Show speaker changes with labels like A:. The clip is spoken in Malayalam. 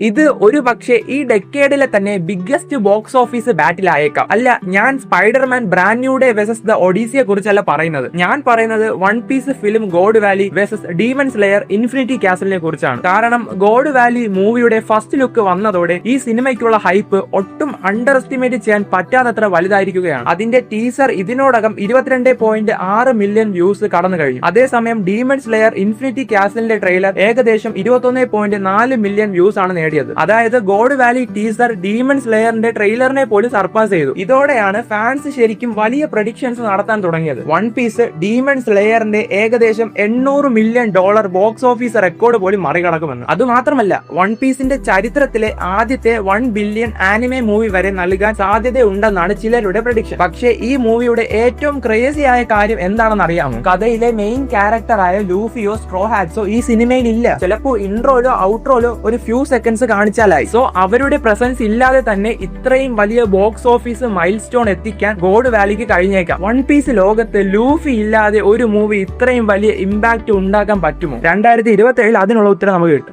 A: ഇത് ഒരു പക്ഷേ ഈ ഡെക്കേഡിലെ തന്നെ ബിഗ്ഗസ്റ്റ് ബോക്സ് ഓഫീസ് ബാറ്റിൽ ആയേക്കാം. അല്ല, ഞാൻ Spiderman brand new day versus the ഒഡീസിയെ കുറിച്ചല്ല പറയുന്നത്. ഞാൻ പറയുന്നത് one piece film god valley versus demon slayer infinity കാസലിനെ കുറിച്ചാണ്. കാരണം ഗോഡ് വാലി മൂവിയുടെ ഫസ്റ്റ് ലുക്ക് വന്നതോടെ ഈ സിനിമയ്ക്കുള്ള ഹൈപ്പ് ഒട്ടും അണ്ടർ എസ്റ്റിമേറ്റ് ചെയ്യാൻ പറ്റാത്തത്ര വലുതായിരിക്കുകയാണ്. അതിന്റെ ടീസർ ഇതിനോടകം 22.6 മില്യൺ വ്യൂസ് കടന്നു കഴിഞ്ഞു. അതേസമയം ഡീമൺ സ്ലെയർ ഇൻഫിനിറ്റി കാസലിന്റെ ട്രെയിലർ ഏകദേശം 21.4 മില്യൺ വ്യൂസ് ആണ് നേടിയത്. അതായത് ഗോഡ് വാലി ടീസർ ഡീമൺ സ്ലെയറിന്റെ ട്രെയിലറിനെ പോലും സർപ്പാസ് ചെയ്തു. ഇതോടെയാണ് ഫാൻസ് ശരിക്കും വലിയ പ്രഡിക്ഷൻസ് നടത്താൻ തുടങ്ങിയത്. വൺ പീസ് ഡീമൺ സ്ലെയറിന്റെ ഏകദേശം $800 മില്യൺ ബോക്സ് ഓഫീസ് റെക്കോർഡ് പോലും മറികടക്കുമെന്ന്. അതുമാത്രമല്ല, വൺ പീസിന്റെ ചരിത്രത്തിലെ ആദ്യത്തെ 1 ബില്യൺ ആനിമെ മൂവി വരെ നൽകാൻ സാധ്യതയുണ്ടെന്നാണ് ചിലരുടെ പ്രഡിക്ഷൻ. പക്ഷേ ഈ മൂവിയുടെ ഏറ്റവും ക്രേസി ആയ കാര്യം എന്താണെന്ന് അറിയാമോ? കഥയിലെ മെയിൻ ക്യാരക്ടറായ ലൂഫിയോ സ്ട്രോ ഹാറ്റ്സോ ഈ സിനിമയിൽ ഇല്ല. ചിലപ്പോൾ ഇൻട്രോയിലോ ഔട്രോയിലോ ഒരു ഫ്യൂ സെക്കൻഡ്സ് കാണിച്ചാലായി. സോ അവരുടെ പ്രസൻസ് ഇല്ലാതെ തന്നെ ഇത്രയും വലിയ ബോക്സ് ഓഫീസ് മൈൽ സ്റ്റോൺ എത്തിക്കാൻ ഗോഡ് വാലിക്ക് കഴിഞ്ഞേക്കാം. വൺ പീസ് ലോകത്ത് ലൂഫി ഇല്ലാതെ ഒരു മൂവി ഇത്രയും വലിയ ഇമ്പാക്ട് ഉണ്ടാക്കാൻ പറ്റുമോ? 2027 അതിനുള്ള ഉത്തരം നമുക്ക് കിട്ടും.